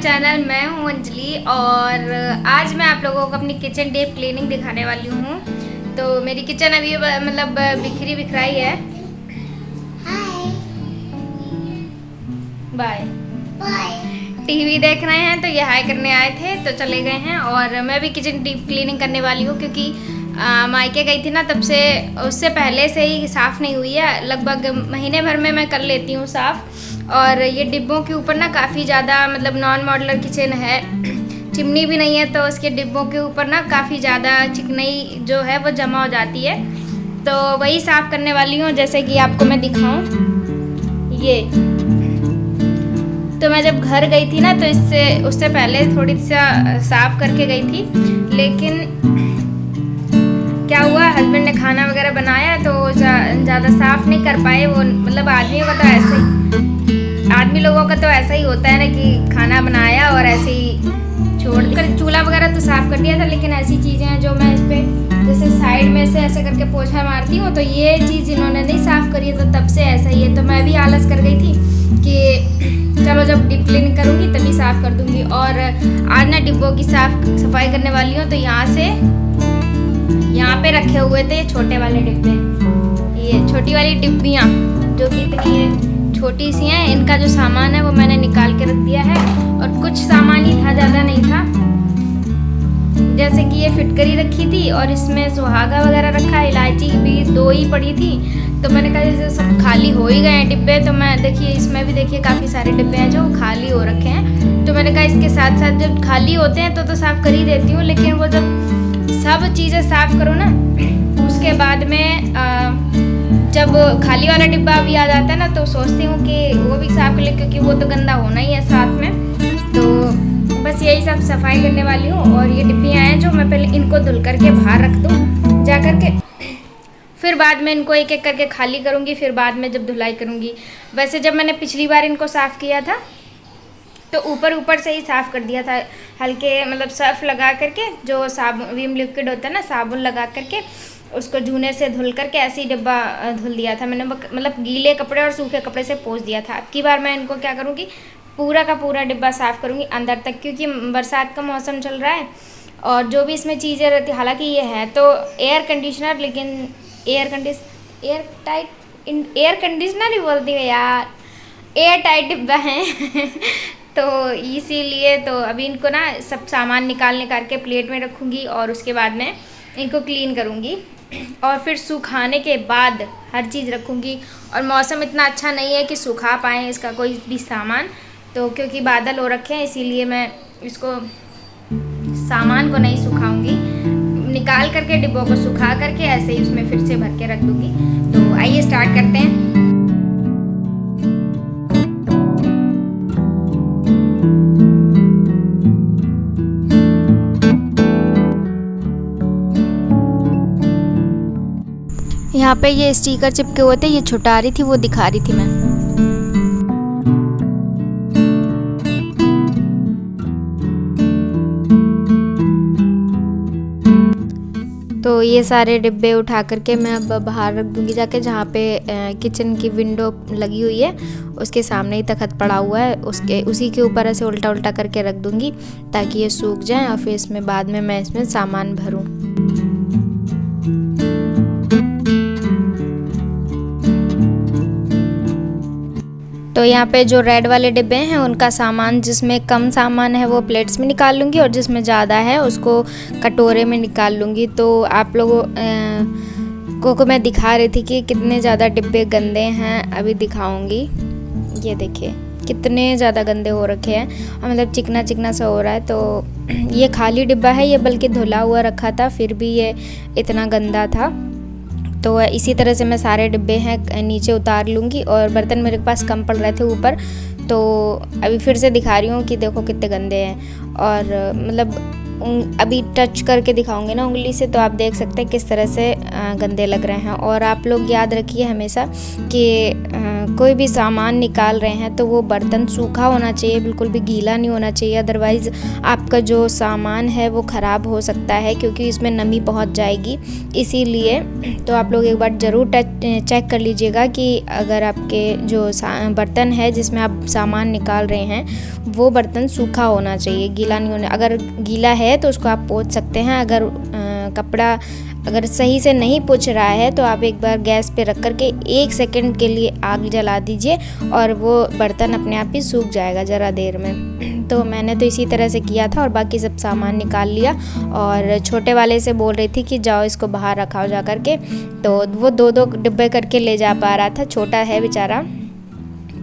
Channel. मैं हूं अंजलि और आज मैं आप लोगों को अपनी किचन डीप क्लीनिंग दिखाने वाली हूं। तो मेरी किचन अभी मतलब बिखरी बिखराई है। Bye bye. टीवी देख रहे हैं तो ये हाई करने आए थे तो चले गए हैं। और मैं भी किचन डीप क्लीनिंग करने वाली हूँ क्योंकि मायके गई थी ना, तब से उससे पहले से ही साफ़ नहीं हुई है। लगभग महीने भर में मैं कर लेती हूँ साफ़। और ये डिब्बों के ऊपर ना काफ़ी ज़्यादा मतलब नॉन मॉडुलर किचन है, चिमनी भी नहीं है, तो उसके डिब्बों के ऊपर ना काफ़ी ज़्यादा चिकनाई जो है वो जमा हो जाती है। तो वही साफ़ करने वाली हूँ। जैसे कि आपको मैं दिखाऊँ, ये तो मैं जब घर गई थी ना तो उससे पहले थोड़ी सा साफ़ करके गई थी। लेकिन क्या हुआ, हस्बैंड ने खाना वगैरह बनाया तो ज़्यादा साफ़ नहीं कर पाए वो। मतलब आदमी लोगों का तो ऐसा ही होता है ना कि खाना बनाया और ऐसे ही छोड़ कर। चूल्हा वगैरह तो साफ़ कर दिया था, लेकिन ऐसी चीज़ें हैं जो मैं इस पर जैसे साइड में से ऐसे करके पोछा मारती हूँ, तो ये चीज़ इन्होंने नहीं साफ़ करी है, तो तब से ऐसा ही है। तो मैं भी आलस कर गई थी कि चलो जब डीप क्लीनिंग करूँगी तभी साफ़ कर दूँगी। और आज ना डिब्बों की सफाई करने वाली हूँ। तो यहाँ पे रखे हुए थे ये छोटे वाले डिब्बे, ये छोटी वाली डिब्बियाँ जो कि इतनी छोटी सी हैं। इनका जो सामान है वो मैंने निकाल के रख दिया है। और कुछ सामान ही था, ज़्यादा नहीं था। जैसे कि ये फिटकरी रखी थी और इसमें सुहागा वगैरह रखा, इलायची भी 2 ही पड़ी थी। तो मैंने कहा जैसे सब खाली हो ही गए हैं डिब्बे, तो मैं देखिए इसमें भी देखिए काफ़ी सारे डिब्बे हैं जो खाली हो रखे हैं। तो मैंने कहा इसके साथ साथ जब खाली होते हैं तो साफ़ कर ही देती हूँ, लेकिन वो जब सब चीज़ें साफ़ करो ना उसके बाद में जब खाली वाला डिब्बा भी आ जाता है ना, तो सोचती हूँ कि वो भी साफ़ कर ले, क्योंकि वो तो गंदा होना ही है साथ में। तो बस यही सब सफाई करने वाली हूँ। और ये डिब्बियाँ हैं जो मैं पहले इनको धुल करके बाहर रख दूँ जा करके, फिर बाद में इनको एक एक करके खाली करूँगी, फिर बाद में जब धुलाई करूँगी। वैसे जब मैंने पिछली बार इनको साफ़ किया था तो ऊपर से ही साफ़ कर दिया था, हल्के मतलब सर्फ लगा करके, जो साबुन विम लिक्विड होता है ना, साबुन लगा करके उसको जूने से धुल करके ऐसे ही डिब्बा धुल दिया था मैंने। मतलब गीले कपड़े और सूखे कपड़े से पोंछ दिया था। अब की बार मैं इनको क्या करूँगी, पूरा का पूरा डिब्बा साफ़ करूँगी अंदर तक, क्योंकि बरसात का मौसम चल रहा है। और जो भी इसमें चीज़ें रहती, हालांकि ये है तो एयर कंडीशनर, लेकिन एयर कंडीशनर ही बोलती है यार, एयर टाइट डिब्बा है तो इसीलिए तो अभी इनको ना सब सामान निकाल के प्लेट में रखूँगी और उसके बाद में इनको क्लीन करूँगी और फिर सुखाने के बाद हर चीज़ रखूँगी। और मौसम इतना अच्छा नहीं है कि सुखा पाएँ इसका कोई भी सामान, तो क्योंकि बादल हो रखे हैं इसीलिए मैं इसको सामान को नहीं सुखाऊंगी, निकाल करके डिब्बों को सुखा करके ऐसे ही उसमें फिर से भर के रख दूँगी। तो आइए स्टार्ट करते हैं। यहाँ पे ये स्टिकर चिपके हुए थे, ये छुटा रही थी, वो दिखा रही थी मैं। तो ये सारे डिब्बे उठा करके मैं अब बाहर रख दूँगी जाके, जहाँ पे किचन की विंडो लगी हुई है उसके सामने ही तखत पड़ा हुआ है, उसी के ऊपर ऐसे उल्टा उल्टा करके रख दूँगी ताकि ये सूख जाए और फिर इसमें बाद में मैं इसमें सामान भरूँ। तो यहाँ पे जो रेड वाले डिब्बे हैं उनका सामान, जिसमें कम सामान है वो प्लेट्स में निकाल लूँगी और जिसमें ज़्यादा है उसको कटोरे में निकाल लूँगी। तो आप लोगों को मैं दिखा रही थी कि कितने ज़्यादा डिब्बे गंदे हैं, अभी दिखाऊँगी। ये देखिए कितने ज़्यादा गंदे हो रखे हैं और मतलब चिकना चिकना सा हो रहा है। तो ये खाली डिब्बा है, ये बल्कि धुला हुआ रखा था फिर भी ये इतना गंदा था। तो इसी तरह से मैं सारे डिब्बे हैं नीचे उतार लूँगी और बर्तन मेरे पास कम पड़ रहे थे ऊपर, तो अभी फिर से दिखा रही हूँ कि देखो कितने गंदे हैं। और मतलब अभी टच करके दिखाऊंगी ना उंगली से, तो आप देख सकते हैं किस तरह से गंदे लग रहे हैं। और आप लोग याद रखिए हमेशा कि कोई भी सामान निकाल रहे हैं तो वो बर्तन सूखा होना चाहिए, बिल्कुल भी गीला नहीं होना चाहिए, अदरवाइज़ आपका जो सामान है वो ख़राब हो सकता है, क्योंकि इसमें नमी पहुंच जाएगी। इसीलिए तो आप लोग एक बार ज़रूर चेक कर लीजिएगा कि अगर आपके जो बर्तन है जिसमें आप सामान निकाल रहे हैं वो बर्तन सूखा होना चाहिए, गीला नहीं होना। अगर गीला है तो उसको आप पोंछ सकते हैं। अगर कपड़ा अगर सही से नहीं पोंछ रहा है तो आप एक बार गैस पे रख कर के 1 सेकंड के लिए आग जला दीजिए और वो बर्तन अपने आप ही सूख जाएगा ज़रा देर में। तो मैंने तो इसी तरह से किया था और बाकी सब सामान निकाल लिया। और छोटे वाले से बोल रही थी कि जाओ इसको बाहर रखाओ जा कर के, तो वो 2-2 डिब्बे करके ले जा पा रहा था, छोटा है बेचारा।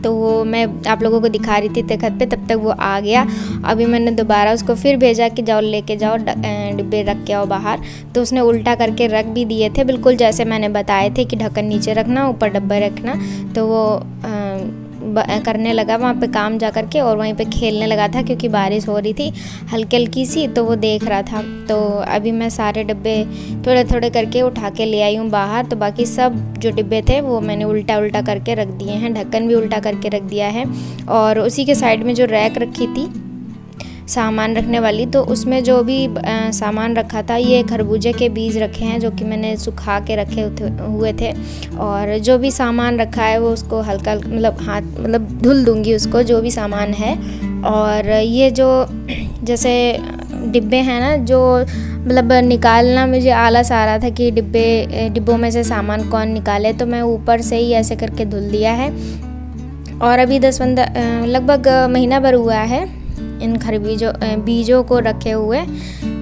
तो वो मैं आप लोगों को दिखा रही थी तखत पे, तब तक वो आ गया। अभी मैंने दोबारा उसको फिर भेजा कि जाओ लेके जाओ डिब्बे रख के आओ बाहर। तो उसने उल्टा करके रख भी दिए थे, बिल्कुल जैसे मैंने बताए थे कि ढक्कन नीचे रखना, ऊपर डब्बा रखना। तो वो करने लगा वहाँ पे काम जा कर के, और वहीं पे खेलने लगा था क्योंकि बारिश हो रही थी हल्की हल्की सी, तो वो देख रहा था। तो अभी मैं सारे डिब्बे थोड़े थोड़े करके उठा के ले आई हूँ बाहर। तो बाकी सब जो डिब्बे थे वो मैंने उल्टा उल्टा करके रख दिए हैं, ढक्कन भी उल्टा करके रख दिया है। और उसी के साइड में जो रैक रखी थी सामान रखने वाली, तो उसमें जो भी सामान रखा था, ये खरबूजे के बीज रखे हैं जो कि मैंने सुखा के रखे हुए थे। और जो भी सामान रखा है वो उसको हल्का मतलब धुल दूंगी उसको, जो भी सामान है। और ये जो जैसे डिब्बे हैं ना, जो मतलब निकालना मुझे आलस आ रहा था कि डिब्बों में से सामान कौन निकाले, तो मैं ऊपर से ही ऐसे करके धुल दिया है। और अभी 10-15 लगभग महीना भर हुआ है इन बीजों को रखे हुए,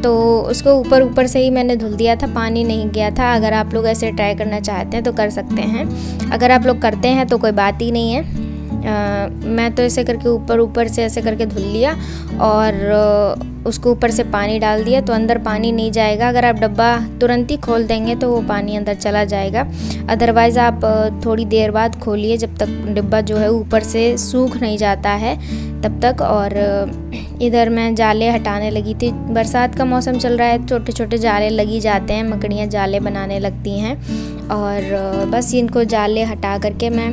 तो उसको ऊपर से ही मैंने धुल दिया था, पानी नहीं गया था। अगर आप लोग ऐसे ट्राई करना चाहते हैं तो कर सकते हैं, अगर आप लोग करते हैं तो कोई बात ही नहीं है। मैं तो ऐसे करके ऊपर से ऐसे करके धुल लिया और उसको ऊपर से पानी डाल दिया, तो अंदर पानी नहीं जाएगा। अगर आप डब्बा तुरंत ही खोल देंगे तो वो पानी अंदर चला जाएगा, अदरवाइज़ आप थोड़ी देर बाद खोलिए जब तक डिब्बा जो है ऊपर से सूख नहीं जाता है तब तक। और इधर मैं जाले हटाने लगी थी, बरसात का मौसम चल रहा है, छोटे छोटे जाले लगी जाते हैं, मकड़ियाँ जाले बनाने लगती हैं। और बस इनको जाले हटा करके मैं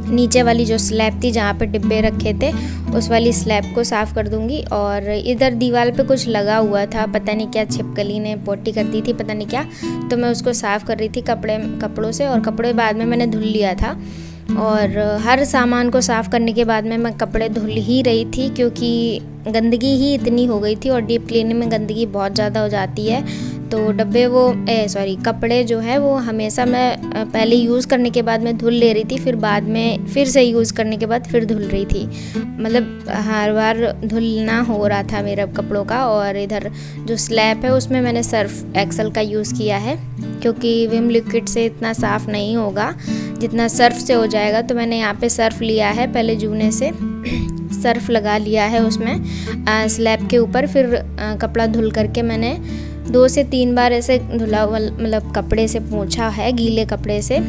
नीचे वाली जो स्लैब थी जहाँ पे डिब्बे रखे थे उस वाली स्लैब को साफ़ कर दूंगी। और इधर दीवार पे कुछ लगा हुआ था, पता नहीं क्या, छिपकली ने पोटी कर दी थी पता नहीं क्या, तो मैं उसको साफ़ कर रही थी कपड़ों से। और कपड़े बाद में मैंने धुल लिया था। और हर सामान को साफ़ करने के बाद में मैं कपड़े धुल ही रही थी, क्योंकि गंदगी ही इतनी हो गई थी और डीप क्लीनिंग में गंदगी बहुत ज़्यादा हो जाती है। तो कपड़े जो है वो हमेशा मैं पहले यूज़ करने के बाद में धुल ले रही थी, फिर बाद में फिर से यूज़ करने के बाद फिर धुल रही थी, मतलब हर बार धुलना हो रहा था मेरा कपड़ों का। और इधर जो स्लैब है उसमें मैंने सर्फ एक्सेल का यूज़ किया है, क्योंकि विम लिक्विड से इतना साफ़ नहीं होगा जितना सर्फ से हो जाएगा। तो मैंने यहाँ पे सर्फ लिया है, पहले जूने से सर्फ लगा लिया है उसमें स्लैब के ऊपर, फिर कपड़ा धुल करके मैंने 2 से 3 बार ऐसे धुला, मतलब कपड़े से पोंछा है, गीले कपड़े से।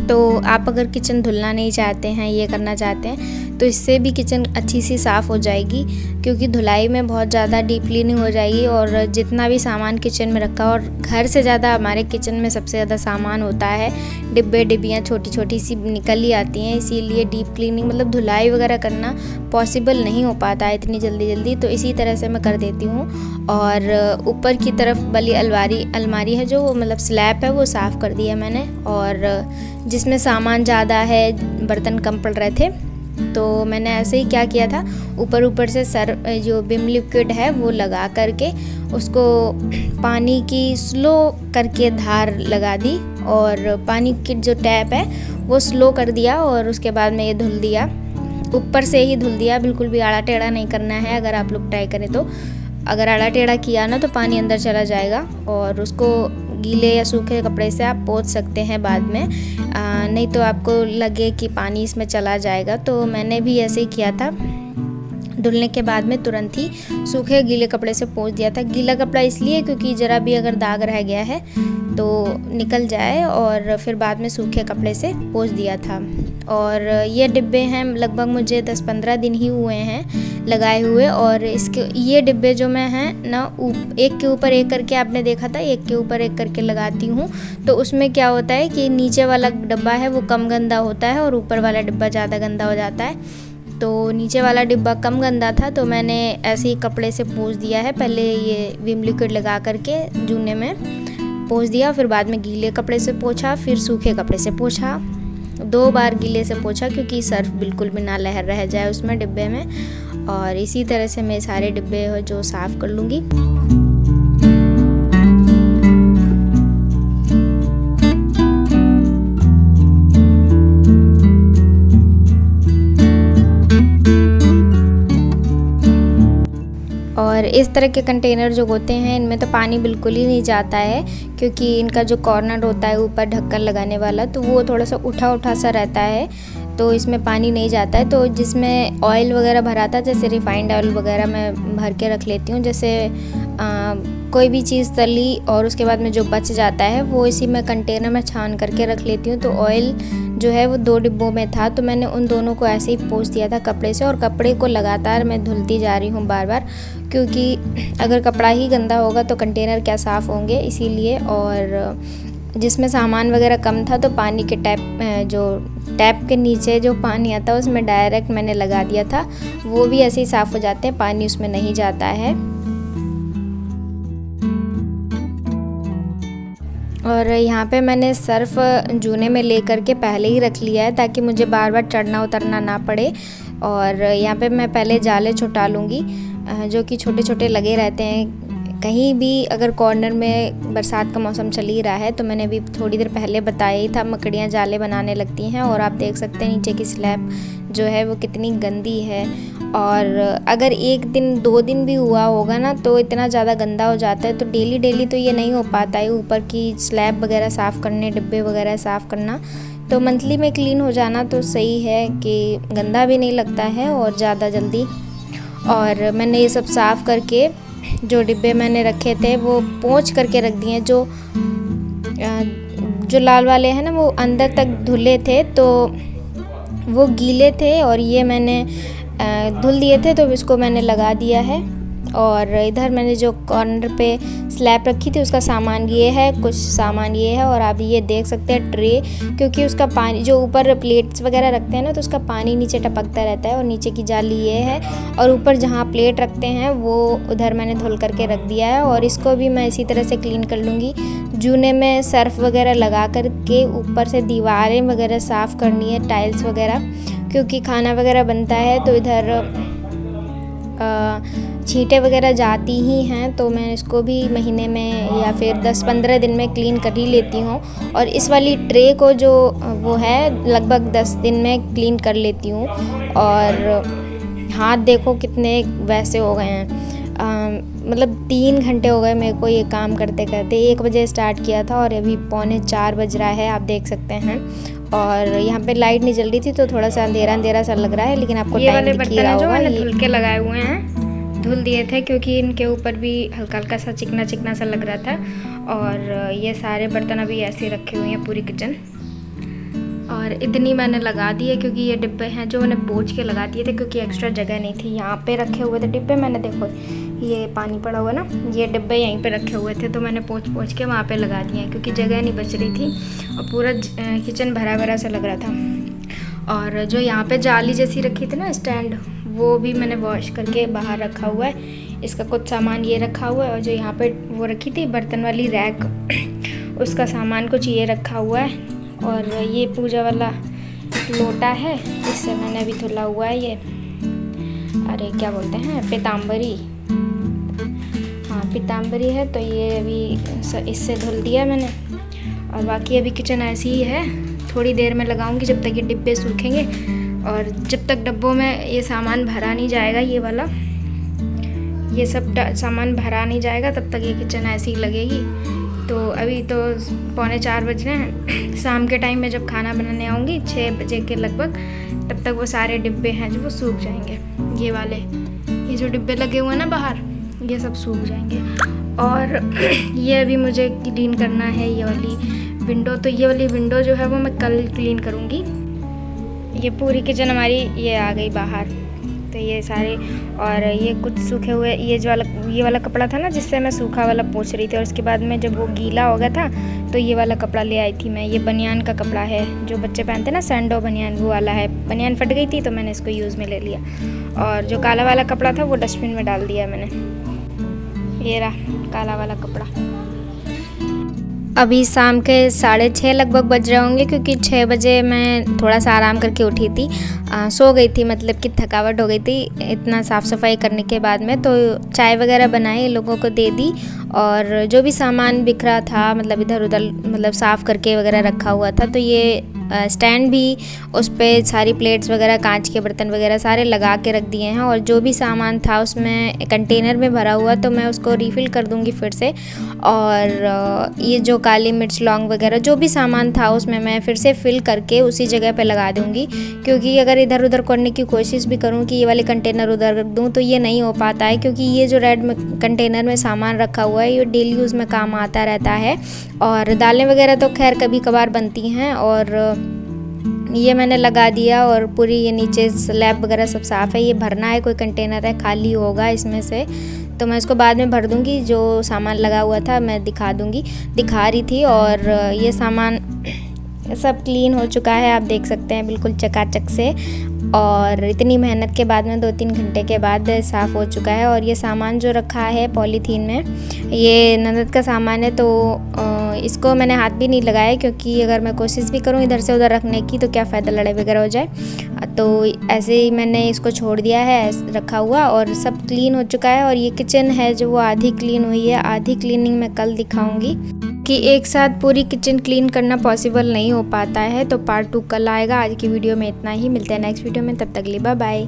तो आप अगर किचन धुलना नहीं चाहते हैं, ये करना चाहते हैं, तो इससे भी किचन अच्छी सी साफ़ हो जाएगी, क्योंकि धुलाई में बहुत ज़्यादा डीप क्लीनिंग हो जाएगी। और जितना भी सामान किचन में रखा, और घर से ज़्यादा हमारे किचन में सबसे ज़्यादा सामान होता है, डिब्बियाँ छोटी छोटी सी निकल ही आती हैं, इसीलिए डीप क्लीनिंग मतलब धुलाई वगैरह करना पॉसिबल नहीं हो पाता है इतनी जल्दी। तो इसी तरह से मैं कर देती हूँ। और ऊपर की तरफ वाली अलमारी है जो मतलब स्लैब है वो साफ़ कर दिया मैंने। और जिसमें सामान ज़्यादा है, बर्तन कम पड़ रहे थे, तो मैंने ऐसे ही क्या किया था, ऊपर से जो विम लिक्विड है वो लगा करके उसको पानी की स्लो करके धार लगा दी, और पानी की जो टैप है वो स्लो कर दिया, और उसके बाद में ये धुल दिया, ऊपर से ही धुल दिया, बिल्कुल भी आड़ा टेढ़ा नहीं करना है। अगर आप लोग ट्राई करें तो, अगर आड़ा टेढ़ा किया ना तो पानी अंदर चला जाएगा, और उसको गीले या सूखे कपड़े से आप पोंछ सकते हैं बाद में, नहीं तो आपको लगे कि पानी इसमें चला जाएगा। तो मैंने भी ऐसे ही किया था, धुलने के बाद में तुरंत ही सूखे गीले कपड़े से पोंछ दिया था। गीला कपड़ा इसलिए क्योंकि ज़रा भी अगर दाग रह गया है तो निकल जाए, और फिर बाद में सूखे कपड़े से पोंछ दिया था। और ये डिब्बे हैं, लगभग मुझे 10-15 दिन ही हुए हैं लगाए हुए। और इसके ये डिब्बे जो मैं हैं ना एक के ऊपर एक करके आपने देखा था, एक के ऊपर एक करके लगाती हूँ। तो उसमें क्या होता है कि नीचे वाला डब्बा है वो कम गंदा होता है और ऊपर वाला डिब्बा ज़्यादा गंदा हो जाता है। तो नीचे वाला डिब्बा कम गंदा था तो मैंने ऐसे ही कपड़े से पोंछ दिया है। पहले ये विम लिक्विड लगा करके जूने में पोंछ दिया, फिर बाद में गीले कपड़े से पोंछा, फिर सूखे कपड़े से पोंछा। 2 बार गीले से पोंछा क्योंकि सर्फ बिल्कुल भी ना लहर रह जाए उसमें डिब्बे में। और इसी तरह से मैं सारे डिब्बे जो साफ़ कर लूँगी। और इस तरह के कंटेनर जो होते हैं इनमें तो पानी बिल्कुल ही नहीं जाता है, क्योंकि इनका जो कॉर्नर होता है ऊपर ढक्कन लगाने वाला तो वो थोड़ा सा उठा उठा सा रहता है, तो इसमें पानी नहीं जाता है। तो जिसमें ऑयल वगैरह भरा था, जैसे रिफाइंड ऑयल वगैरह मैं भर के रख लेती हूँ। जैसे कोई भी चीज़ तली और उसके बाद में जो बच जाता है वो इसी में कंटेनर में छान करके रख लेती हूँ। तो ऑयल जो है वो 2 डिब्बों में था, तो मैंने उन दोनों को ऐसे ही पोंछ दिया था कपड़े से। और कपड़े को लगातार मैं धुलती जा रही हूँ बार बार, क्योंकि अगर कपड़ा ही गंदा होगा तो कंटेनर क्या साफ़ होंगे, इसीलिए। और जिसमें सामान वगैरह कम था तो पानी के टैप के नीचे जो पानी आता है उसमें डायरेक्ट मैंने लगा दिया था, वो भी ऐसे ही साफ़ हो जाते हैं, पानी उसमें नहीं जाता है। और यहाँ पे मैंने सर्फ जूने में ले करके पहले ही रख लिया है ताकि मुझे बार बार चढ़ना उतरना ना पड़े। और यहाँ पे मैं पहले जाले छुटा लूँगी जो कि छोटे छोटे लगे रहते हैं कहीं भी। अगर कॉर्नर में बरसात का मौसम चल ही रहा है तो मैंने अभी थोड़ी देर पहले बताया ही था, मकड़ियाँ जाले बनाने लगती हैं। और आप देख सकते हैं नीचे की स्लैब जो है वो कितनी गंदी है। और अगर 1 दिन 2 दिन भी हुआ होगा ना तो इतना ज़्यादा गंदा हो जाता है। तो डेली तो ये नहीं हो पाता है ऊपर की स्लैब वगैरह साफ़ करने, डिब्बे वगैरह साफ़ करना। तो मंथली में क्लीन हो जाना तो सही है कि गंदा भी नहीं लगता है और ज़्यादा जल्दी। और मैंने ये सब साफ़ करके जो डिब्बे मैंने रखे थे वो पोंछ करके रख दिए। जो लाल वाले हैं ना वो अंदर तक धुले थे तो वो गीले थे, और ये मैंने धुल दिए थे तो इसको मैंने लगा दिया है। और इधर मैंने जो कॉर्नर पे स्लैब रखी थी उसका सामान ये है, कुछ सामान ये है। और आप ये देख सकते हैं ट्रे, क्योंकि उसका पानी जो ऊपर प्लेट्स वगैरह रखते हैं ना तो उसका पानी नीचे टपकता रहता है। और नीचे की जाली ये है, और ऊपर जहाँ प्लेट रखते हैं वो उधर मैंने धुल करके रख दिया है। और इसको भी मैं इसी तरह से क्लीन कर लूँगी। जूने में सर्फ वगैरह लगा कर के ऊपर से दीवारें वगैरह साफ़ करनी है, टाइल्स वगैरह, क्योंकि खाना वगैरह बनता है तो इधर छींटे वगैरह जाती ही हैं। तो मैं इसको भी महीने में या फिर 10-15 दिन में क्लीन कर ही लेती हूँ। और इस वाली ट्रे को जो वो है लगभग 10 दिन में क्लीन कर लेती हूँ। और हाथ देखो कितने वैसे हो गए हैं, मतलब 3 घंटे हो गए मेरे को ये काम करते करते। 1 बजे स्टार्ट किया था और अभी 3:45 बज रहा है, आप देख सकते हैं। और यहाँ पे लाइट नहीं जल रही थी तो थोड़ा सा अंधेरा सा लग रहा है, लेकिन आपको टाइम दिख ही रहा होगा। ये धुल के लगाए हुए हैं, धुल दिए थे क्योंकि इनके ऊपर भी हल्का हल्का सा चिकना सा लग रहा था। और ये सारे बर्तन अभी ऐसे रखे हुए हैं पूरी किचन। और इतनी मैंने लगा दी है क्योंकि ये डिब्बे हैं जो मैंने पोंछ के लगा दिए थे, क्योंकि एक्स्ट्रा जगह नहीं थी। यहाँ पे रखे हुए थे डिब्बे, मैंने देखो ये पानी पड़ा हुआ ना, ये डिब्बे यहीं पे रखे हुए थे तो मैंने पोंछ के वहाँ पे लगा दिए हैं क्योंकि जगह नहीं बच रही थी और पूरा किचन भरा सा लग रहा था। और जो यहाँ पे जाली जैसी रखी थी ना स्टैंड, वो भी मैंने वॉश करके बाहर रखा हुआ है। इसका कुछ सामान ये रखा हुआ है, और जो यहाँ पे वो रखी थी बर्तन वाली रैक, उसका सामान कुछ ये रखा हुआ है। और ये पूजा वाला लोटा है, इससे मैंने अभी धुला हुआ है। ये अरे क्या बोलते हैं, पीताम्बरी, हाँ पीताम्बरी है, तो ये अभी इससे धुल दिया मैंने। और बाकी अभी किचन ऐसी ही है, थोड़ी देर में लगाऊंगी जब तक ये डिब्बे सूखेंगे। और जब तक डब्बों में ये सामान भरा नहीं जाएगा, ये वाला ये सब सामान भरा नहीं जाएगा, तब तक ये किचन ऐसी ही लगेगी। तो अभी तो 3:45 बज रहे हैं, शाम के टाइम में जब खाना बनाने आऊँगी 6 बजे के लगभग, तब तक वो सारे डिब्बे हैं जो वो सूख जाएंगे। ये वाले ये जो डिब्बे लगे हुए हैं ना बाहर, ये सब सूख जाएंगे। और ये अभी मुझे क्लीन करना है ये वाली विंडो, तो ये वाली विंडो जो है वो मैं कल क्लीन करूँगी। ये पूरी किचन हमारी ये आ गई बाहर, तो तो ये सारे, और ये कुछ सूखे हुए, ये वाला कपड़ा था ना जिससे मैं सूखा वाला पोंछ रही थी, और उसके बाद में जब वो गीला हो गया था तो ये वाला कपड़ा ले आई थी मैं। ये बनियान का कपड़ा है जो बच्चे पहनते ना, सैंडो बनियान, वो वाला है। बनियान फट गई थी तो मैंने इसको यूज़ में ले लिया। और जो काला वाला कपड़ा था वो डस्टबिन में डाल दिया मैंने। ये रहा काला वाला कपड़ा। अभी शाम के 6:30 लगभग बज रहे होंगे, क्योंकि 6 बजे मैं थोड़ा सा आराम करके उठी थी। सो गई थी, मतलब कि थकावट हो गई थी इतना साफ़ सफाई करने के बाद में। तो चाय वगैरह बनाई, लोगों को दे दी, और जो भी सामान बिखरा था, मतलब इधर उधर, मतलब साफ़ करके वगैरह रखा हुआ था। तो ये स्टैंड भी, उस पर सारी प्लेट्स वगैरह, कांच के बर्तन वगैरह सारे लगा के रख दिए हैं। और जो भी सामान था उसमें कंटेनर में भरा हुआ, तो मैं उसको रिफ़िल कर दूंगी फिर से। और ये जो काली मिर्च, लौंग वगैरह जो भी सामान था उसमें मैं फिर से फिल करके उसी जगह पे लगा दूंगी। क्योंकि अगर इधर उधर करने की कोशिश भी करूँ कि ये वाले कंटेनर उधर रख दूँ तो ये नहीं हो पाता है, क्योंकि ये जो रेड कंटेनर में सामान रखा हुआ है ये डेली यूज़ में काम आता रहता है। और दालें वगैरह तो खैर कभी कभार बनती हैं। और ये मैंने लगा दिया, और पूरी ये नीचे स्लैब वगैरह सब साफ़ है। ये भरना है, कोई कंटेनर है खाली होगा इसमें से, तो मैं इसको बाद में भर दूंगी। जो सामान लगा हुआ था मैं दिखा रही थी। और ये सामान सब क्लीन हो चुका है, आप देख सकते हैं बिल्कुल चकाचक से। और इतनी मेहनत के बाद में 2-3 घंटे के बाद साफ़ हो चुका है। और ये सामान जो रखा है पॉलीथीन में, ये ननद का सामान है, तो इसको मैंने हाथ भी नहीं लगाया, क्योंकि अगर मैं कोशिश भी करूँ इधर से उधर रखने की तो क्या फ़ायदा, लड़ाई वगैरह हो जाए। तो ऐसे ही मैंने इसको छोड़ दिया है रखा हुआ, और सब क्लीन हो चुका है। और ये किचन है जो वो आधी क्लीन हुई है, आधी क्लीनिंग मैं कल दिखाऊंगी, कि एक साथ पूरी किचन क्लीन करना पॉसिबल नहीं हो पाता है। तो पार्ट 2 कल आएगा। आज की वीडियो में इतना ही, मिलते हैं नेक्स्ट वीडियो में, तब तक के लिए बाय बाय।